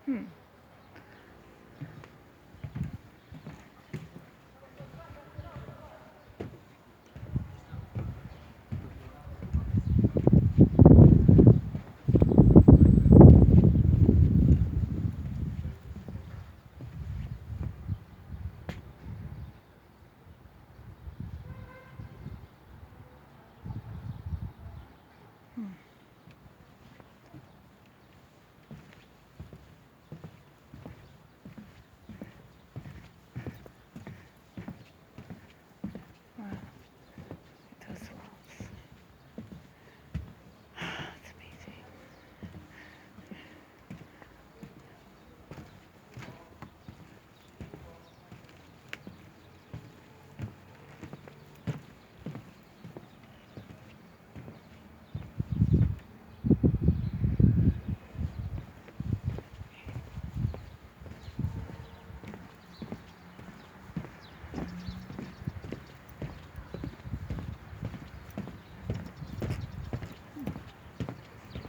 Hmm. Hmm. Wow. Those walls. It's amazing.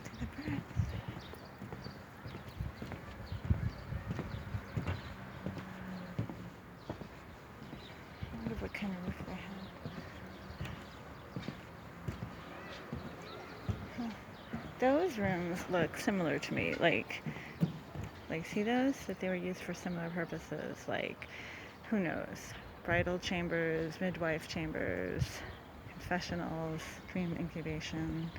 To the birds. I wonder what kind of roof they have. Huh. Those rooms look similar to me. Like see those? That they were used for similar purposes. Like, who knows? Bridal chambers, midwife chambers, confessionals, dream incubation.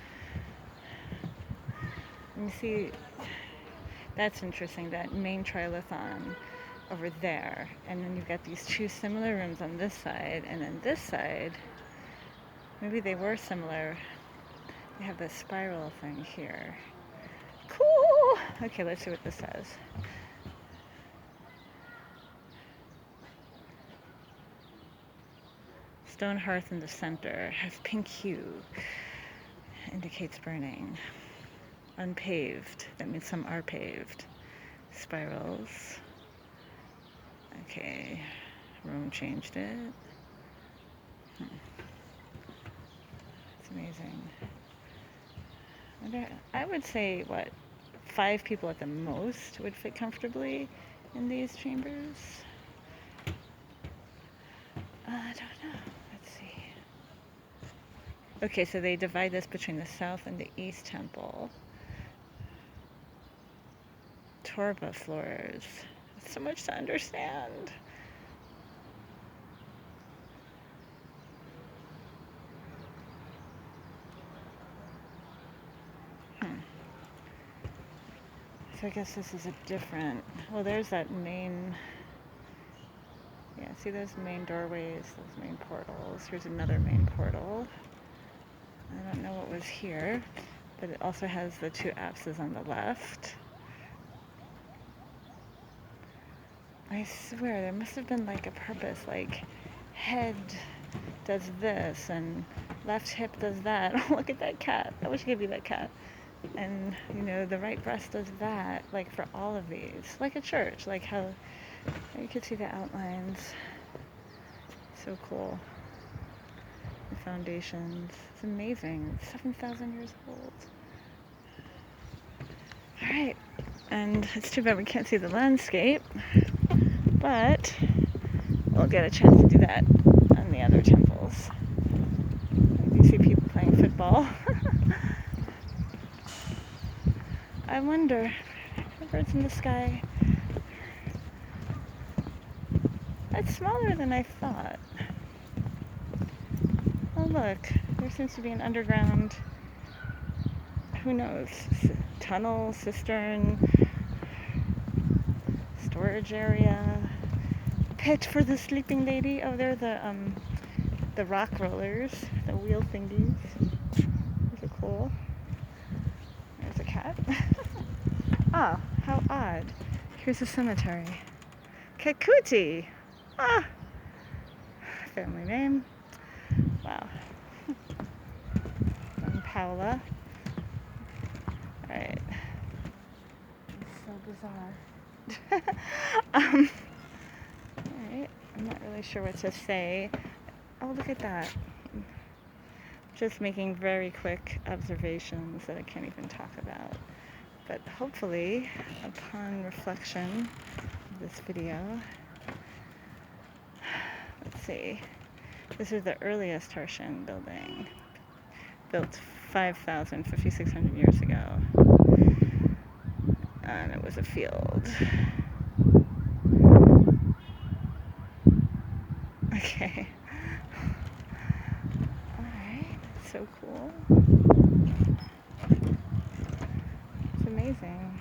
And you see, that's interesting, that main trilithon over there. And then you've got these two similar rooms on this side. And then this side, maybe they were similar. They have this spiral thing here. Cool! Okay, let's see what this says. Stone hearth in the center has pink hue, indicates burning. Unpaved, that means some are paved. Spirals. Okay, Rome changed it. It's amazing. I would say, what, 5 people at the most would fit comfortably in these chambers? I don't know. Let's see. Okay, so they divide this between the south and the east temple. Torba floors. So much to understand. So I guess this is a different, well, there's that main, yeah, see those main doorways, those main portals. Here's another main portal. I don't know what was here, but it also has the 2 apses on the left. I swear, there must have been like a purpose, like head does this and left hip does that. Oh, look at that cat. I wish I could be that cat. And, you know, the right breast does that, like for all of these. Like a church, like how you could see the outlines. So cool. The foundations. It's amazing. 7,000 years old. Alright. And it's too bad we can't see the landscape. But we'll get a chance to do that on the other temple. wonder. Birds in the sky. It's smaller than I thought. Oh look, there seems to be an underground, who knows, tunnel, cistern, storage area, pit for the sleeping lady. Oh, they're the rock rollers, the wheel thingies. Those are cool. There's a cat. Oh, how odd. Here's a cemetery. Kakuti! Ah! Family name. Wow. And Paula. Alright. It's so bizarre. Alright. I'm not really sure what to say. Oh, look at that. Just making very quick observations that I can't even talk about. But hopefully, upon reflection of this video, let's see. This is the earliest Harshan building, built 5,600 years ago, and it was a field. Okay. Alright, so cool. It's amazing.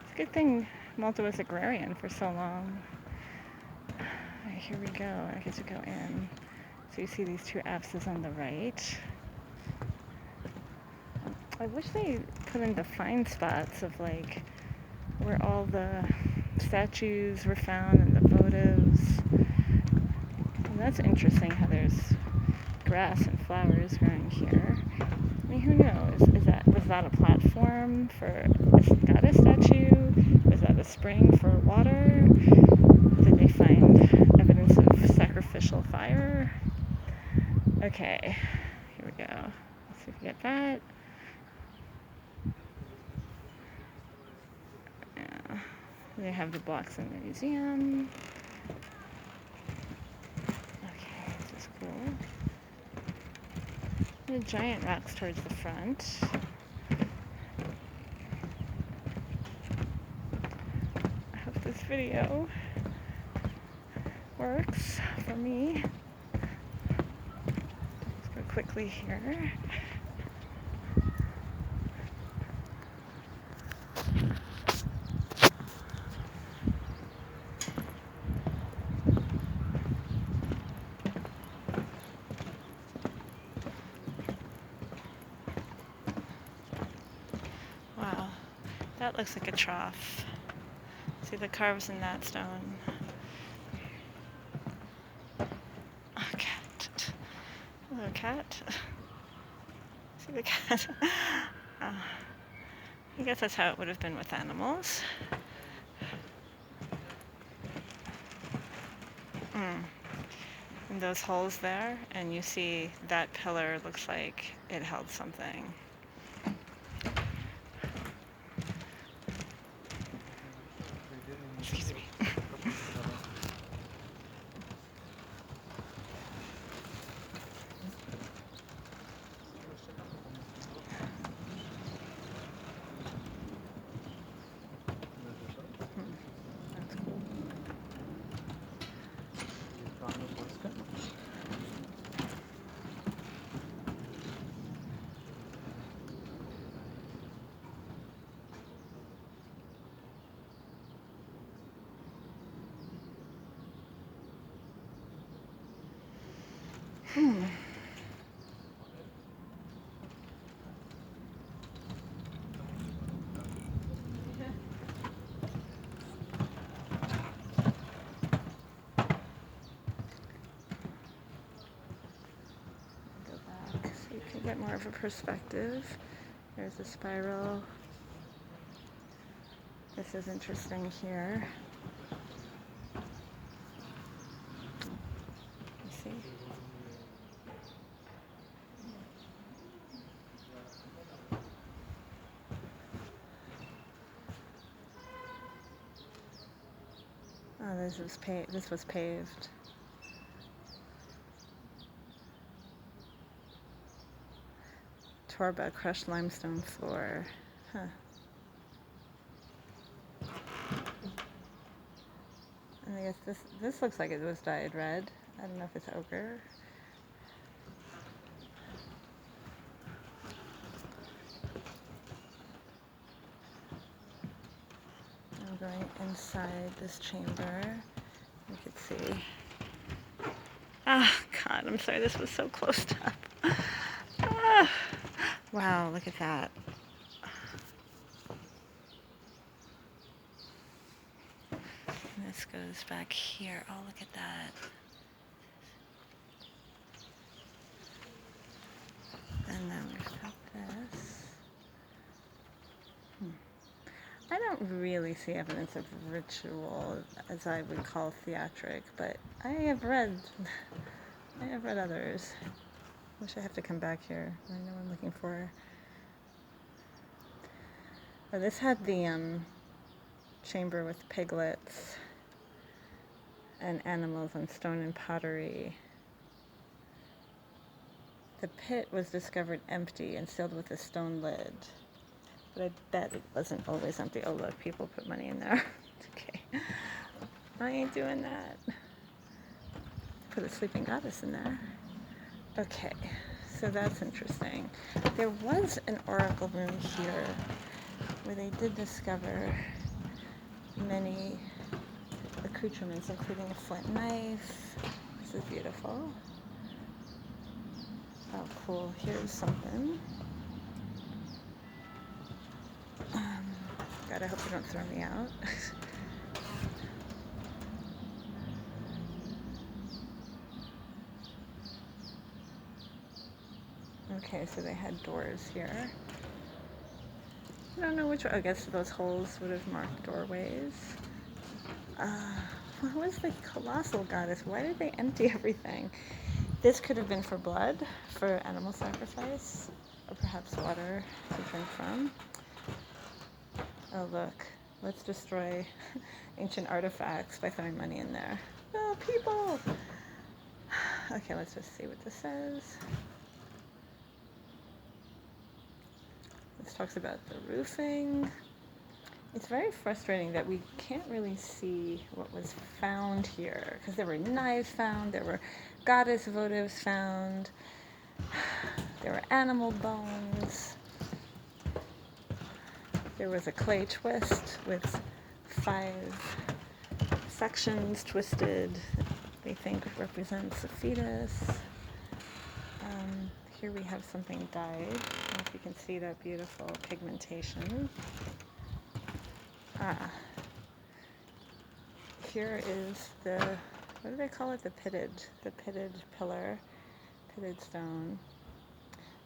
It's a good thing Malta was agrarian for so long. Alright, here we go. I get to go in. So you see these two apses on the right. I wish they put in defined spots of like where all the statues were found and the votives. And that's interesting how there's grass and flowers growing here. I mean, who knows? Was that a platform for a goddess statue? Was that a spring for water? Did they find evidence of sacrificial fire? Okay, here we go. Let's see if we get that. Yeah. They have the blocks in the museum. Okay, this is cool. The giant rocks towards the front. I hope this video works for me. Let's go quickly here. Wow, that looks like a trough. See the carves in that stone. Oh, cat. Hello, cat. See the cat? I guess that's how it would have been with animals. And those holes there, and you see that pillar looks like it held something. Excuse me. That's cool. Go back so you can get more of a perspective. There's a spiral. This is interesting here. You see? Oh, this was paved. Torba crushed limestone floor. Huh. guess this looks like it was dyed red. I don't know if it's ochre. I'm going inside this chamber. You could see. Ah, God, I'm sorry, this was so close up. Ah, wow, look at that. And this goes back here. Oh, look at that. And then we've got this. I don't really see evidence of ritual, as I would call theatric, but I have read others. Wish I have to come back here. I know I'm looking for. Oh, this had the chamber with piglets and animals on stone and pottery. The pit was discovered empty and sealed with a stone lid. But I bet it wasn't always empty. Oh, look, people put money in there. Okay. I ain't doing that. Put a sleeping goddess in there. Okay, so that's interesting. There was an oracle room here where they did discover many accoutrements, including a flint knife. This is beautiful. Oh, cool. Here's something. God, I hope you don't throw me out. Okay, so they had doors here. I don't know which one. I guess those holes would have marked doorways. What was the colossal goddess? Why did they empty everything? This could have been for blood, for animal sacrifice, or perhaps water to drink from. Oh, look. Let's destroy ancient artifacts by throwing money in there. Oh, people! Okay, let's just see what this says. This talks about the roofing. It's very frustrating that we can't really see what was found here, because there were knives found, there were goddess votives found, there were animal bones. There was a clay twist with 5 sections twisted, they think represents a fetus. Here we have something dyed. I don't know if you can see that beautiful pigmentation. Here is the, what do they call it? The pitted pillar, pitted stone.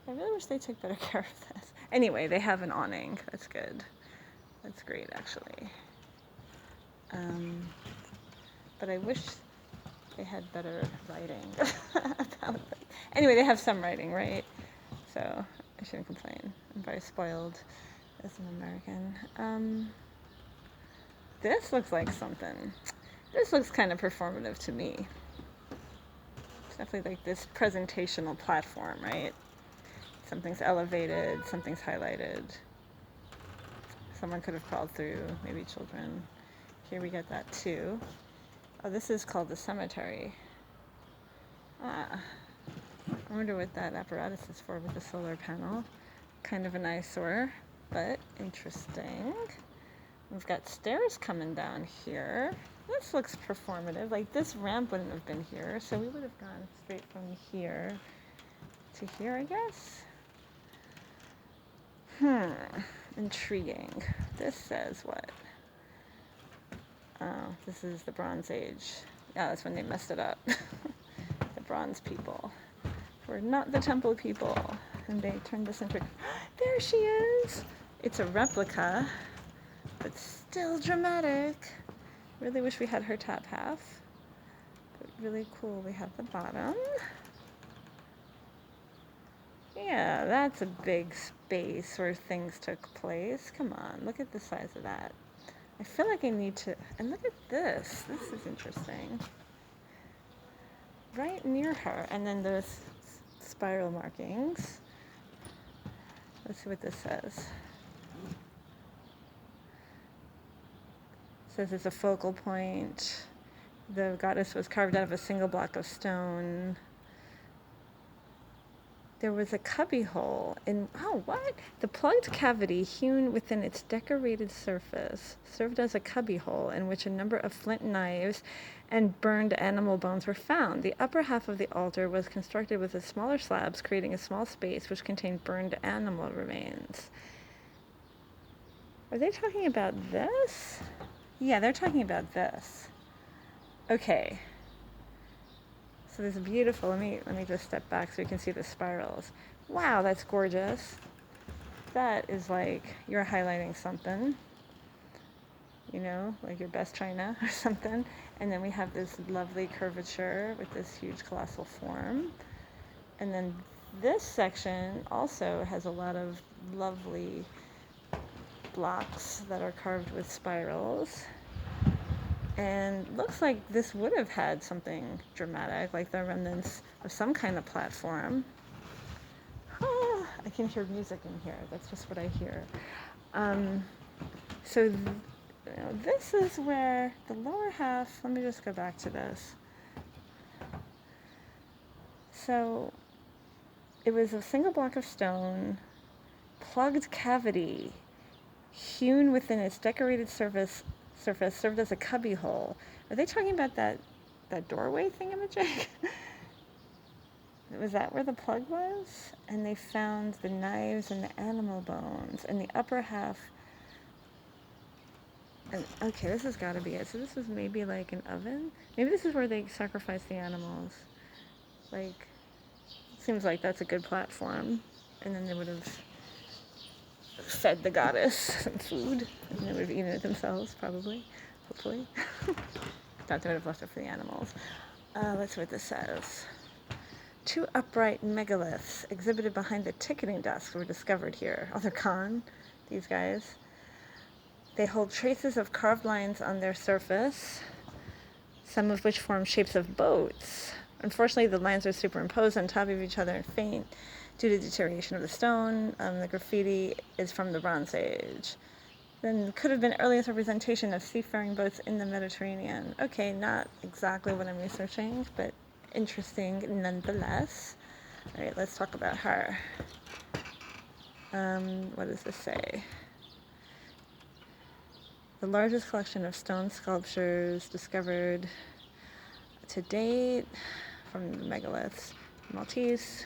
I really wish they took better care of this. Anyway, they have an awning. That's good. That's great, actually. But I wish they had better writing about it. Anyway, they have some writing, right? So I shouldn't complain. I'm very spoiled as an American. This looks like something. This looks kind of performative to me. It's definitely like this presentational platform, right? Something's elevated, something's highlighted. Someone could have crawled through, maybe children. Here we get that too. Oh, this is called the cemetery. I wonder what that apparatus is for with the solar panel. Kind of an eyesore, but interesting. We've got stairs coming down here. This looks performative. Like, this ramp wouldn't have been here, so we would have gone straight from here to here, I guess. Intriguing. This says what? Oh, this is the Bronze Age. Yeah, that's when they messed it up. The Bronze people were not the Temple people, and they turned this into. There she is. It's a replica, but still dramatic. Really wish we had her top half, but really cool. We have the bottom. Yeah, that's a big space where things took place. Come on, look at the size of that. I feel like I need to, and look at this. This is interesting. Right near her, and then there's spiral markings. Let's see what this says. It says it's a focal point. The goddess was carved out of a single block of stone. There was a cubbyhole in, oh, what? The plugged cavity hewn within its decorated surface served as a cubbyhole in which a number of flint knives and burned animal bones were found. The upper half of the altar was constructed with the smaller slabs, creating a small space which contained burned animal remains. Are they talking about this? Yeah, they're talking about this. Okay. So this is beautiful. Let me just step back so you can see the spirals. Wow, that's gorgeous. That is like you're highlighting something, you know, like your best china or something. And then we have this lovely curvature with this huge colossal form. And then this section also has a lot of lovely blocks that are carved with spirals. And looks like this would have had something dramatic, like the remnants of some kind of platform. Ah, I can hear music in here. That's just what I hear. So this is where the lower half, let me just go back to this. So it was a single block of stone, plugged cavity, hewn within its decorated surface served as a cubby hole. Are they talking about that doorway thingamajig? Was that where the plug was? And they found the knives and the animal bones and the upper half. And okay, this has got to be it. So this is maybe like an oven. Maybe this is where they sacrifice the animals. Like, seems like that's a good platform. And then they would have fed the goddess some food, and they would have eaten it themselves, probably, hopefully. Thought they would have left it for the animals. Let's see what this says. 2 upright megaliths exhibited behind the ticketing desk were discovered here. Oh, they're gone, these guys. They hold traces of carved lines on their surface, some of which form shapes of boats. Unfortunately, the lines are superimposed on top of each other and faint due to deterioration of the stone. The graffiti is from the Bronze Age. Then could have been earliest representation of seafaring boats in the Mediterranean. Okay, not exactly what I'm researching, but interesting nonetheless. All right, let's talk about her. What does this say? The largest collection of stone sculptures discovered to date from the megaliths. Maltese,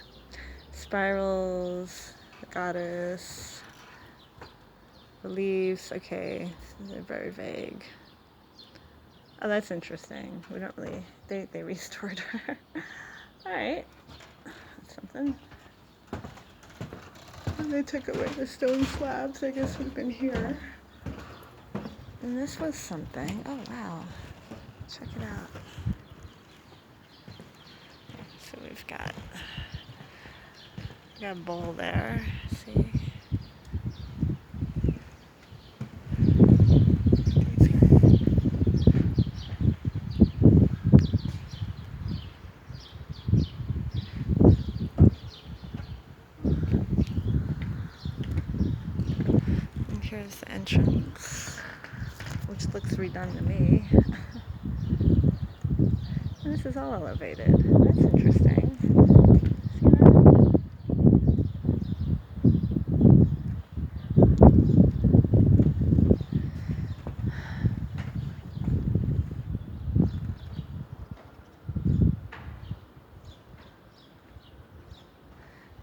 spirals, the goddess, reliefs. Okay, they're very vague. Oh, that's interesting. We don't really, they restored her. All right, that's something. And they took away the stone slabs. I guess we've been here. And this was something. Oh, wow. Check it out. So we've got a bowl there. See? And here's the entrance, which looks redone to me. And this is all elevated. That's interesting. See that?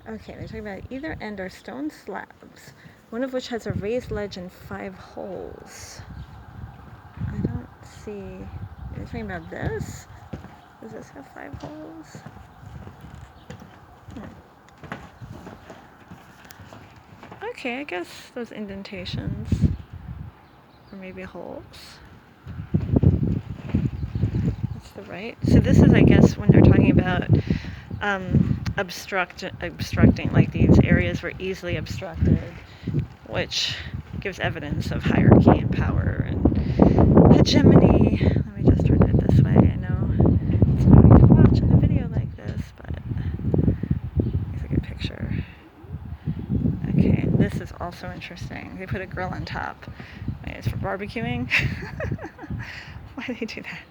Okay, they're talking about either end are stone slabs, one of which has a raised ledge and 5 holes. I don't see. Are you talking about this? Does this have 5 holes? Okay, I guess those indentations, or maybe holes. That's the right. So this is, I guess, when they're talking about obstructing, like these areas were easily obstructed, which gives evidence of hierarchy and power and hegemony. Let me just turn it this way. I know it's not what you can watch in the video like this, but it's a good picture. Okay, this is also interesting. They put a grill on top. Wait, it's for barbecuing? Why do they do that?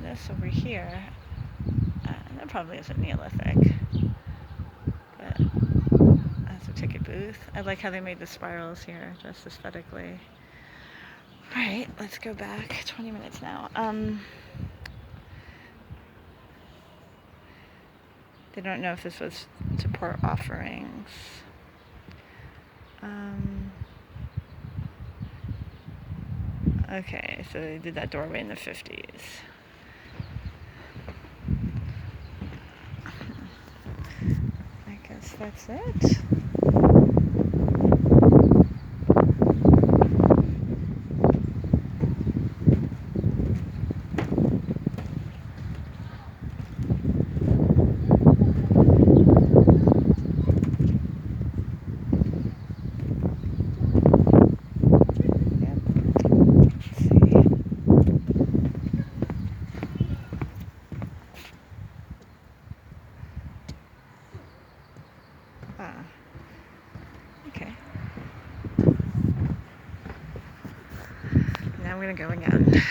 This over here, that probably isn't Neolithic, but that's a ticket booth. I like how they made the spirals here, just aesthetically. Alright, let's go back. 20 minutes now. They don't know if this was to pour offerings. Okay, so they did that doorway in the 50s. I guess that's it. Okay. Now I'm gonna go again.